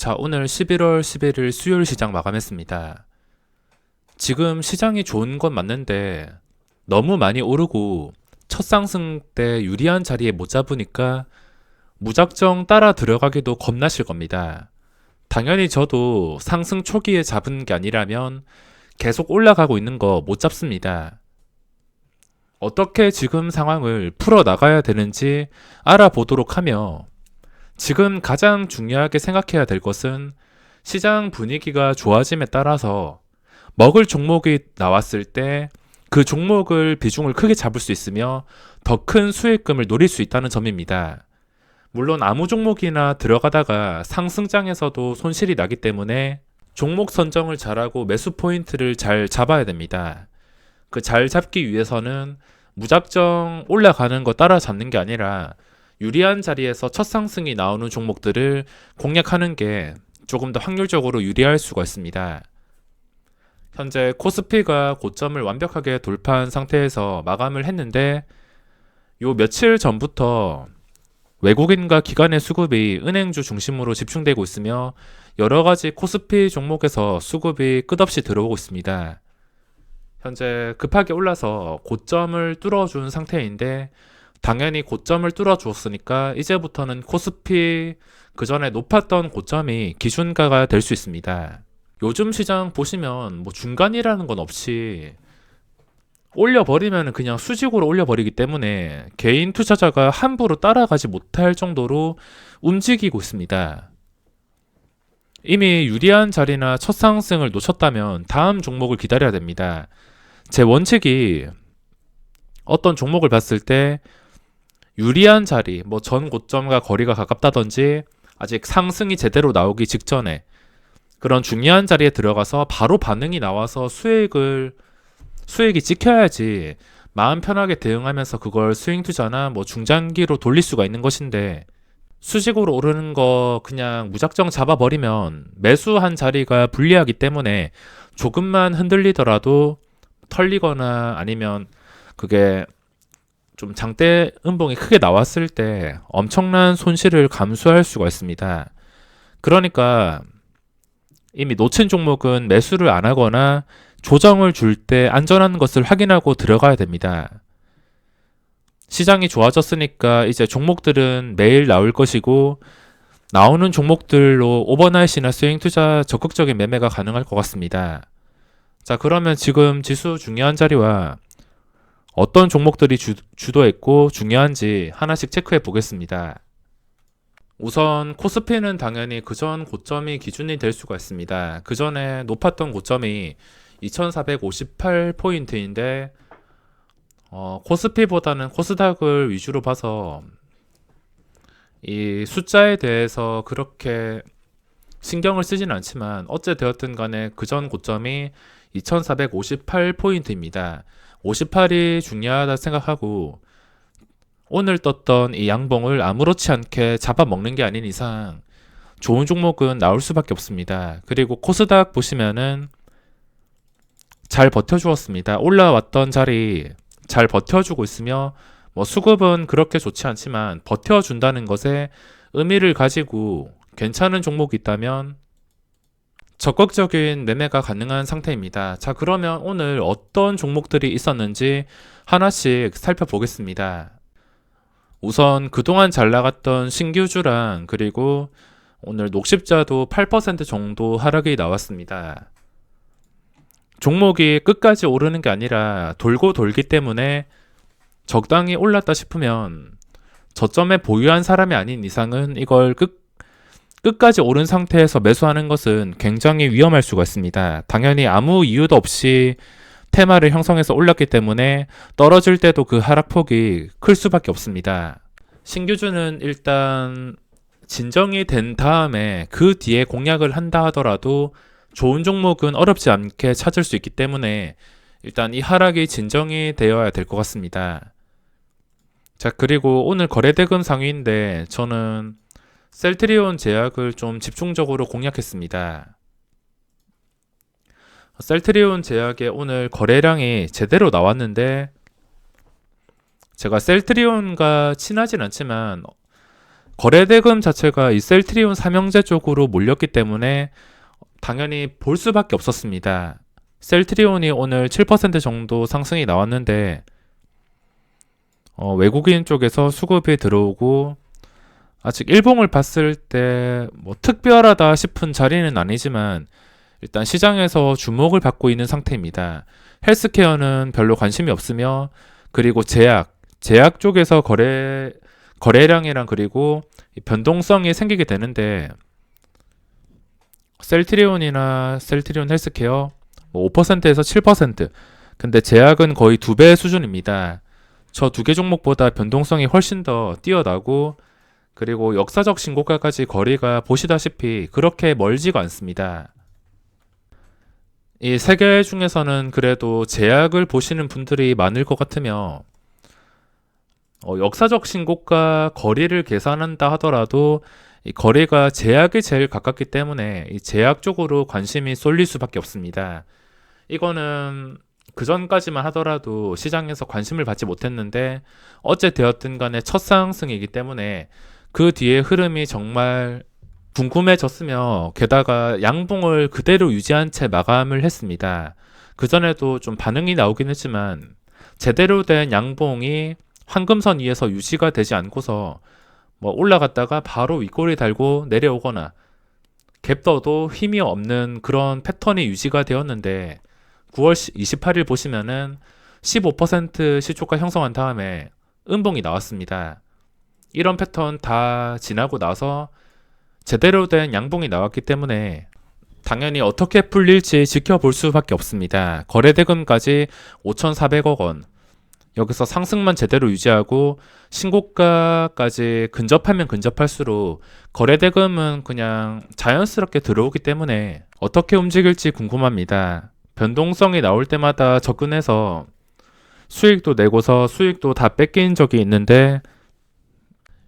자, 오늘 11월 11일 수요일 시장 마감했습니다. 지금 시장이 좋은 건 맞는데 너무 많이 오르고 첫 상승 때 유리한 자리에 못 잡으니까 무작정 따라 들어가기도 겁나실 겁니다. 당연히 저도 상승 초기에 잡은 게 아니라면 계속 올라가고 있는 거 못 잡습니다. 어떻게 지금 상황을 풀어 나가야 되는지 알아보도록 하며 지금 가장 중요하게 생각해야 될 것은 시장 분위기가 좋아짐에 따라서 먹을 종목이 나왔을 때 그 종목을 비중을 크게 잡을 수 있으며 더 큰 수익금을 노릴 수 있다는 점입니다. 물론 아무 종목이나 들어가다가 상승장에서도 손실이 나기 때문에 종목 선정을 잘하고 매수 포인트를 잘 잡아야 됩니다. 그 잘 잡기 위해서는 무작정 올라가는 거 따라 잡는 게 아니라 유리한 자리에서 첫 상승이 나오는 종목들을 공략하는 게 조금 더 확률적으로 유리할 수가 있습니다. 현재 코스피가 고점을 완벽하게 돌파한 상태에서 마감을 했는데 요 며칠 전부터 외국인과 기관의 수급이 은행주 중심으로 집중되고 있으며 여러 가지 코스피 종목에서 수급이 끝없이 들어오고 있습니다. 현재 급하게 올라서 고점을 뚫어준 상태인데 당연히 고점을 뚫어주었으니까 이제부터는 코스피 그 전에 높았던 고점이 기준가가 될 수 있습니다. 요즘 시장 보시면 뭐 중간이라는 건 없이 올려버리면 그냥 수직으로 올려버리기 때문에 개인 투자자가 함부로 따라가지 못할 정도로 움직이고 있습니다. 이미 유리한 자리나 첫 상승을 놓쳤다면 다음 종목을 기다려야 됩니다. 제 원칙이 어떤 종목을 봤을 때 유리한 자리, 뭐 전 고점과 거리가 가깝다든지 아직 상승이 제대로 나오기 직전에 그런 중요한 자리에 들어가서 바로 반응이 나와서 수익이 찍혀야지 마음 편하게 대응하면서 그걸 스윙 투자나 뭐 중장기로 돌릴 수가 있는 것인데 수직으로 오르는 거 그냥 무작정 잡아버리면 매수한 자리가 불리하기 때문에 조금만 흔들리더라도 털리거나 아니면 그게 좀 장대 음봉이 크게 나왔을 때 엄청난 손실을 감수할 수가 있습니다. 그러니까 이미 놓친 종목은 매수를 안 하거나 조정을 줄 때 안전한 것을 확인하고 들어가야 됩니다. 시장이 좋아졌으니까 이제 종목들은 매일 나올 것이고 나오는 종목들로 오버나잇이나 스윙 투자 적극적인 매매가 가능할 것 같습니다. 자, 그러면 지금 지수 중요한 자리와 어떤 종목들이 주도했고 중요한지 하나씩 체크해 보겠습니다. 우선 코스피는 당연히 그전 고점이 기준이 될 수가 있습니다. 그 전에 높았던 고점이 2458포인트인데 코스피보다는 코스닥을 위주로 봐서 이 숫자에 대해서 그렇게 신경을 쓰진 않지만 어째 되었든 간에 그전 고점이 2458포인트입니다. 58이 중요하다 생각하고 오늘 떴던 이 양봉을 아무렇지 않게 잡아먹는 게 아닌 이상 좋은 종목은 나올 수밖에 없습니다. 그리고 코스닥 보시면은 잘 버텨주었습니다. 올라왔던 자리 잘 버텨주고 있으며 뭐 수급은 그렇게 좋지 않지만 버텨준다는 것에 의미를 가지고 괜찮은 종목이 있다면 적극적인 매매가 가능한 상태입니다. 자, 그러면 오늘 어떤 종목들이 있었는지 하나씩 살펴보겠습니다. 우선 그동안 잘 나갔던 신규주랑 그리고 오늘 녹십자도 8% 정도 하락이 나왔습니다. 종목이 끝까지 오르는 게 아니라 돌고 돌기 때문에 적당히 올랐다 싶으면 저점에 보유한 사람이 아닌 이상은 이걸 끝까지 오른 상태에서 매수하는 것은 굉장히 위험할 수가 있습니다. 당연히 아무 이유도 없이 테마를 형성해서 올랐기 때문에 떨어질 때도 그 하락폭이 클 수밖에 없습니다. 신규주는 일단 진정이 된 다음에 그 뒤에 공략을 한다 하더라도 좋은 종목은 어렵지 않게 찾을 수 있기 때문에 일단 이 하락이 진정이 되어야 될 것 같습니다. 자, 그리고 오늘 거래대금 상위인데 저는 셀트리온 제약을 좀 집중적으로 공략했습니다. 셀트리온 제약의 오늘 거래량이 제대로 나왔는데 제가 셀트리온과 친하진 않지만 거래대금 자체가 이 셀트리온 삼형제 쪽으로 몰렸기 때문에 당연히 볼 수밖에 없었습니다. 셀트리온이 오늘 7% 정도 상승이 나왔는데 외국인 쪽에서 수급이 들어오고 아직 일봉을 봤을 때 뭐 특별하다 싶은 자리는 아니지만 일단 시장에서 주목을 받고 있는 상태입니다. 헬스케어는 별로 관심이 없으며 그리고 제약 쪽에서 거래량이랑 그리고 변동성이 생기게 되는데 셀트리온이나 셀트리온 헬스케어 뭐 5%에서 7%. 근데 제약은 거의 2배 수준입니다. 저 두 개 종목보다 변동성이 훨씬 더 뛰어나고 그리고 역사적 신고가까지 거리가 보시다시피 그렇게 멀지가 않습니다. 이 세 개 중에서는 그래도 제약을 보시는 분들이 많을 것 같으며 역사적 신고가 거리를 계산한다 하더라도 이 거리가 제약이 제일 가깝기 때문에 이 제약 쪽으로 관심이 쏠릴 수밖에 없습니다. 이거는 그 전까지만 하더라도 시장에서 관심을 받지 못했는데 어째 되었든 간에 첫 상승이기 때문에 그 뒤에 흐름이 정말 궁금해졌으며 게다가 양봉을 그대로 유지한 채 마감을 했습니다. 그전에도 좀 반응이 나오긴 했지만 제대로 된 양봉이 황금선 위에서 유지가 되지 않고서 뭐 올라갔다가 바로 윗꼬리 달고 내려오거나 갭더도 힘이 없는 그런 패턴이 유지가 되었는데 9월 28일 보시면은 15% 시초가 형성한 다음에 음봉이 나왔습니다. 이런 패턴 다 지나고 나서 제대로 된 양봉이 나왔기 때문에 당연히 어떻게 풀릴지 지켜볼 수밖에 없습니다. 거래대금까지 5,400억 원. 여기서 상승만 제대로 유지하고 신고가까지 근접하면 근접할수록 거래대금은 그냥 자연스럽게 들어오기 때문에 어떻게 움직일지 궁금합니다. 변동성이 나올 때마다 접근해서 수익도 내고서 수익도 다 뺏긴 적이 있는데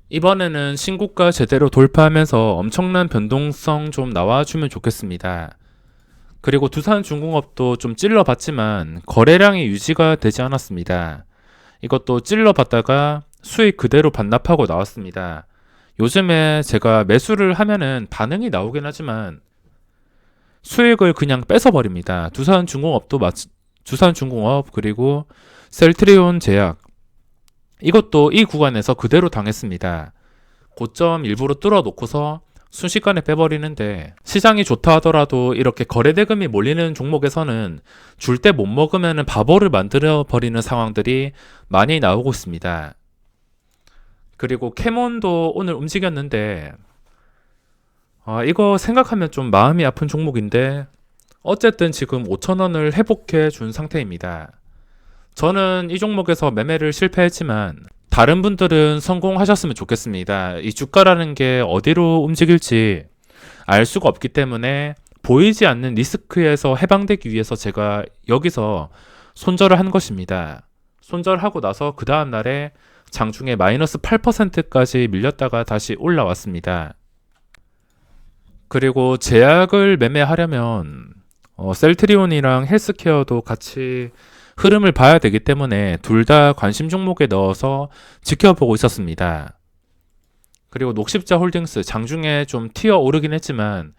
이번에는 신고가 제대로 돌파하면서 엄청난 변동성 좀 나와주면 좋겠습니다. 그리고 두산중공업도 좀 찔러봤지만 거래량이 유지가 되지 않았습니다. 이것도 찔러봤다가 수익 그대로 반납하고 나왔습니다. 요즘에 제가 매수를 하면은 반응이 나오긴 하지만 수익을 그냥 뺏어버립니다. 두산중공업 그리고 셀트리온 제약 이것도 이 구간에서 그대로 당했습니다. 고점 일부러 뚫어놓고서 순식간에 빼버리는데 시장이 좋다 하더라도 이렇게 거래대금이 몰리는 종목에서는 줄 때 못 먹으면 바보를 만들어 버리는 상황들이 많이 나오고 있습니다. 그리고 캐몬도 오늘 움직였는데 이거 생각하면 좀 마음이 아픈 종목인데 어쨌든 지금 5,000원을 회복해 준 상태입니다. 저는 이 종목에서 매매를 실패했지만 다른 분들은 성공하셨으면 좋겠습니다. 이 주가라는 게 어디로 움직일지 알 수가 없기 때문에 보이지 않는 리스크에서 해방되기 위해서 제가 여기서 손절을 한 것입니다. 손절하고 나서 그 다음 날에 장중에 마이너스 8%까지 밀렸다가 다시 올라왔습니다. 그리고 제약을 매매하려면 셀트리온이랑 헬스케어도 같이 흐름을 봐야 되기 때문에 둘 다 관심 종목에 넣어서 지켜보고 있었습니다. 그리고 녹십자 홀딩스 장중에 좀 튀어 오르긴 했지만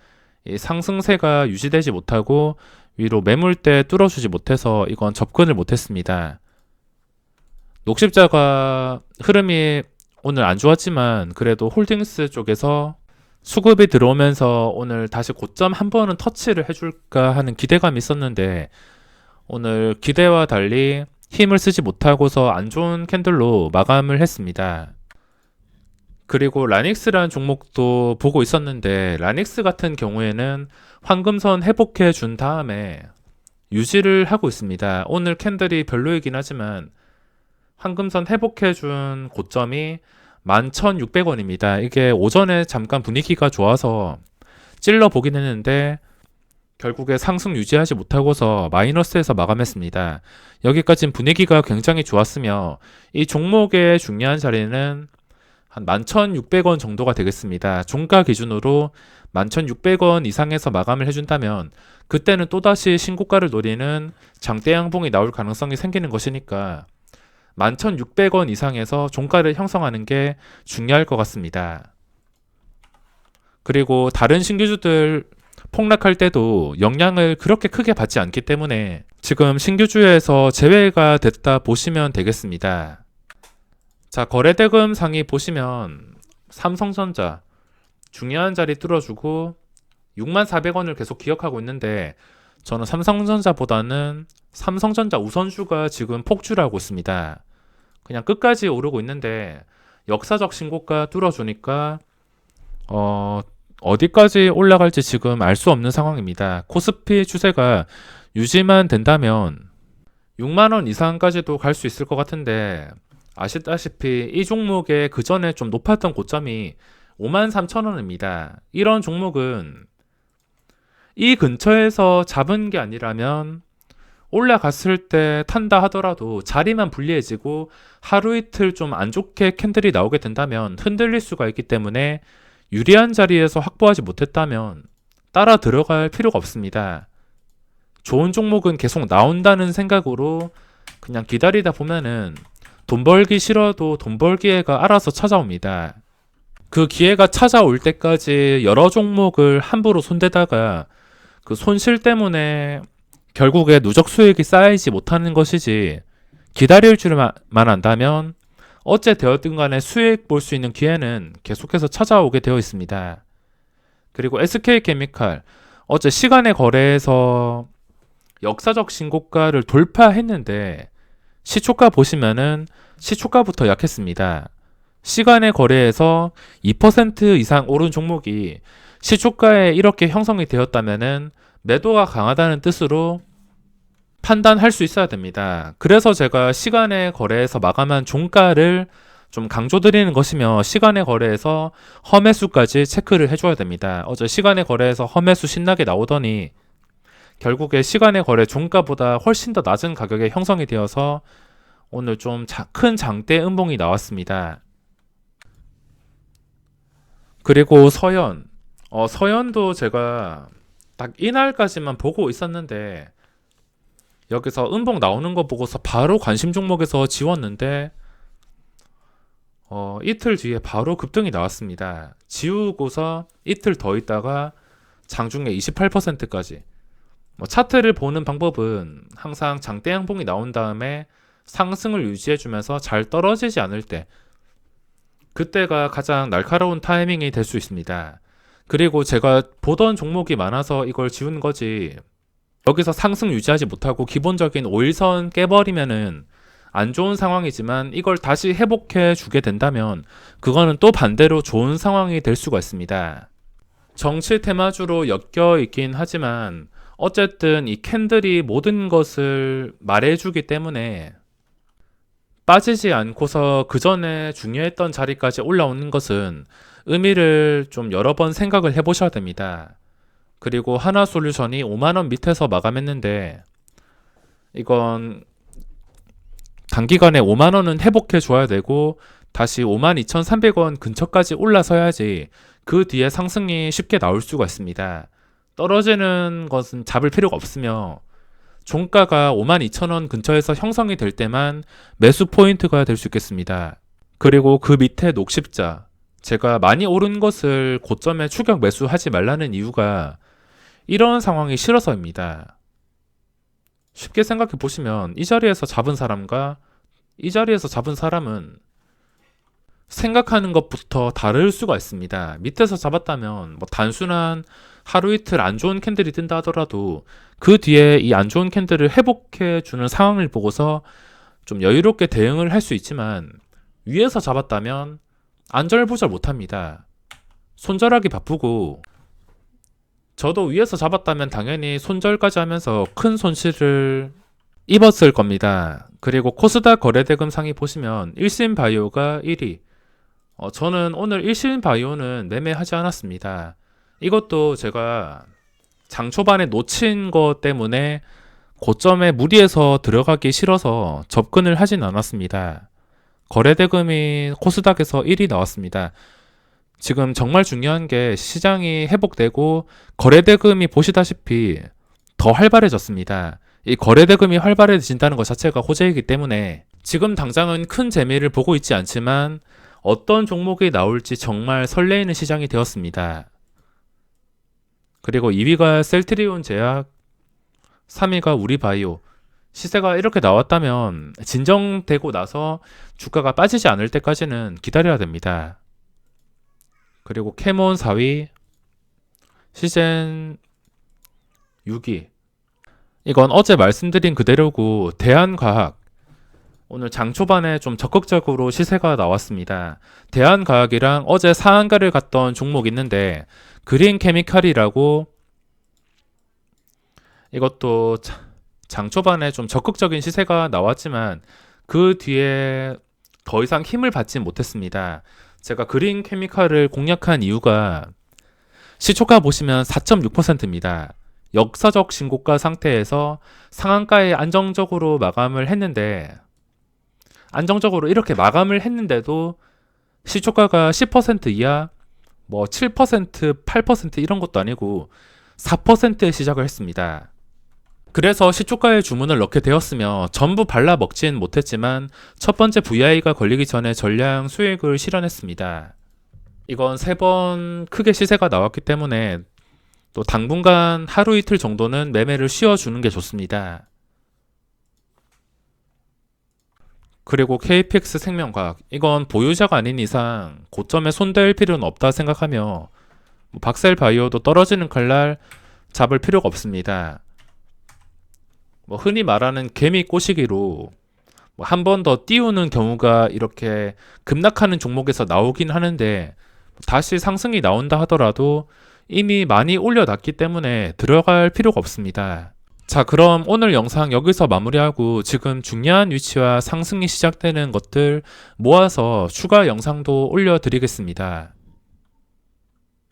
이 상승세가 유지되지 못하고 위로 매물대 뚫어주지 못해서 이건 접근을 못했습니다. 녹십자가 흐름이 오늘 안 좋았지만 그래도 홀딩스 쪽에서 수급이 들어오면서 오늘 다시 고점 한 번은 터치를 해줄까 하는 기대감이 있었는데 오늘 기대와 달리 힘을 쓰지 못하고서 안 좋은 캔들로 마감을 했습니다. 그리고 라닉스라는 종목도 보고 있었는데 라닉스 같은 경우에는 황금선 회복해 준 다음에 유지를 하고 있습니다. 오늘 캔들이 별로이긴 하지만 황금선 회복해 준 고점이 11,600원입니다. 이게 오전에 잠깐 분위기가 좋아서 찔러 보긴 했는데 결국에 상승 유지하지 못하고서 마이너스에서 마감했습니다. 여기까지는 분위기가 굉장히 좋았으며 이 종목의 중요한 자리는 한 11,600원 정도가 되겠습니다. 종가 기준으로 11,600원 이상에서 마감을 해준다면 그때는 또다시 신고가를 노리는 장대 양봉이 나올 가능성이 생기는 것이니까 11,600원 이상에서 종가를 형성하는 게 중요할 것 같습니다. 그리고 다른 신규주들 폭락할 때도 영향을 그렇게 크게 받지 않기 때문에 지금 신규주에서 제외가 됐다 보시면 되겠습니다. 자, 거래대금 상위 보시면 삼성전자 중요한 자리 뚫어주고 64,000원을 계속 기억하고 있는데 저는 삼성전자보다는 삼성전자 우선주가 지금 폭주를 하고 있습니다. 그냥 끝까지 오르고 있는데 역사적 신고가 뚫어주니까 어디까지 올라갈지 지금 알 수 없는 상황입니다. 코스피 추세가 유지만 된다면 6만원 이상까지도 갈 수 있을 것 같은데 아시다시피 이 종목의 그 전에 좀 높았던 고점이 53,000원입니다. 이런 종목은 이 근처에서 잡은 게 아니라면 올라갔을 때 탄다 하더라도 자리만 불리해지고 하루 이틀 좀 안 좋게 캔들이 나오게 된다면 흔들릴 수가 있기 때문에 유리한 자리에서 확보하지 못했다면 따라 들어갈 필요가 없습니다. 좋은 종목은 계속 나온다는 생각으로 그냥 기다리다 보면은 돈 벌기 싫어도 돈 벌 기회가 알아서 찾아옵니다. 그 기회가 찾아올 때까지 여러 종목을 함부로 손대다가 그 손실 때문에 결국에 누적 수익이 쌓이지 못하는 것이지, 기다릴 줄만 안다면 어째 되었든 간에 수익 볼 수 있는 기회는 계속해서 찾아오게 되어 있습니다. 그리고 SK케미칼 어제 시간의 거래에서 역사적 신고가를 돌파했는데 시초가 보시면은 시초가부터 약했습니다. 시간의 거래에서 2% 이상 오른 종목이 시초가에 이렇게 형성이 되었다면은 매도가 강하다는 뜻으로 판단할 수 있어야 됩니다. 그래서 제가 시간의 거래에서 마감한 종가를 좀 강조드리는 것이며 시간의 거래에서 허매수까지 체크를 해줘야 됩니다. 어제 시간의 거래에서 허매수 신나게 나오더니 결국에 시간의 거래 종가보다 훨씬 더 낮은 가격에 형성이 되어서 오늘 좀 큰 장대 음봉이 나왔습니다. 그리고 서현도 제가 딱 이날까지만 보고 있었는데 여기서 음봉 나오는 거 보고서 바로 관심 종목에서 지웠는데 이틀 뒤에 바로 급등이 나왔습니다. 지우고서 이틀 더 있다가 장중에 28%까지. 차트를 보는 방법은 항상 장대 양봉이 나온 다음에 상승을 유지해주면서 잘 떨어지지 않을 때, 그때가 가장 날카로운 타이밍이 될 수 있습니다. 그리고 제가 보던 종목이 많아서 이걸 지운 거지, 여기서 상승 유지하지 못하고 기본적인 5일선 깨버리면은 안 좋은 상황이지만 이걸 다시 회복해 주게 된다면 그거는 또 반대로 좋은 상황이 될 수가 있습니다. 정치 테마주로 엮여 있긴 하지만 어쨌든 이 캔들이 모든 것을 말해주기 때문에 빠지지 않고서 그 전에 중요했던 자리까지 올라오는 것은 의미를 좀 여러 번 생각을 해보셔야 됩니다. 그리고 하나솔루션이 5만원 밑에서 마감했는데 이건 단기간에 5만원은 회복해 줘야 되고 다시 52,300원 근처까지 올라서야지 그 뒤에 상승이 쉽게 나올 수가 있습니다. 떨어지는 것은 잡을 필요가 없으며 종가가 52,000원 근처에서 형성이 될 때만 매수 포인트가 될 수 있겠습니다. 그리고 그 밑에 녹십자, 제가 많이 오른 것을 고점에 추격 매수하지 말라는 이유가 이런 상황이 싫어서입니다. 쉽게 생각해 보시면 이 자리에서 잡은 사람과 이 자리에서 잡은 사람은 생각하는 것부터 다를 수가 있습니다. 밑에서 잡았다면 단순한 하루 이틀 안 좋은 캔들이 뜬다 하더라도 그 뒤에 이 안 좋은 캔들을 회복해 주는 상황을 보고서 좀 여유롭게 대응을 할 수 있지만, 위에서 잡았다면 안절부절 못합니다. 손절하기 바쁘고, 저도 위에서 잡았다면 당연히 손절까지 하면서 큰 손실을 입었을 겁니다. 그리고 코스닥 거래대금 상위 보시면 일신바이오가 1위. 저는 오늘 일신바이오는 매매하지 않았습니다. 이것도 제가 장 초반에 놓친 것 때문에 고점에 무리해서 들어가기 싫어서 접근을 하진 않았습니다. 거래대금이 코스닥에서 1위 나왔습니다. 지금 정말 중요한 게 시장이 회복되고 거래대금이 보시다시피 더 활발해졌습니다. 이 거래대금이 활발해진다는 것 자체가 호재이기 때문에 지금 당장은 큰 재미를 보고 있지 않지만 어떤 종목이 나올지 정말 설레이는 시장이 되었습니다. 그리고 2위가 셀트리온 제약, 3위가 우리바이오. 시세가 이렇게 나왔다면 진정되고 나서 주가가 빠지지 않을 때까지는 기다려야 됩니다. 그리고 캐몬 4위, 시젠 6위. 이건 어제 말씀드린 그대로고 대한과학. 오늘 장 초반에 좀 적극적으로 시세가 나왔습니다. 대한과학이랑 어제 상한가를 갔던 종목이 있는데 그린 케미칼이라고, 이것도 장 초반에 좀 적극적인 시세가 나왔지만 그 뒤에 더 이상 힘을 받지 못했습니다. 제가 그린 케미칼을 공략한 이유가 시초가 보시면 4.6%입니다. 역사적 신고가 상태에서 상한가에 안정적으로 마감을 했는데, 안정적으로 이렇게 마감을 했는데도 시초가가 10% 이하, 뭐 7%, 8% 이런 것도 아니고 4%에 시작을 했습니다. 그래서 시초가에 주문을 넣게 되었으며 전부 발라 먹진 못했지만 첫 번째 VI가 걸리기 전에 전량 수익을 실현했습니다. 이건 3번 크게 시세가 나왔기 때문에 또 당분간 하루 이틀 정도는 매매를 쉬어주는 게 좋습니다. 그리고 KPX 생명과학, 이건 보유자가 아닌 이상 고점에 손댈 필요는 없다 생각하며 박셀바이오도 떨어지는 칼날 잡을 필요가 없습니다. 흔히 말하는 개미 꼬시기로 한 번 더 띄우는 경우가 이렇게 급락하는 종목에서 나오긴 하는데, 다시 상승이 나온다 하더라도 이미 많이 올려놨기 때문에 들어갈 필요가 없습니다. 자, 그럼 오늘 영상 여기서 마무리하고 지금 중요한 위치와 상승이 시작되는 것들 모아서 추가 영상도 올려드리겠습니다.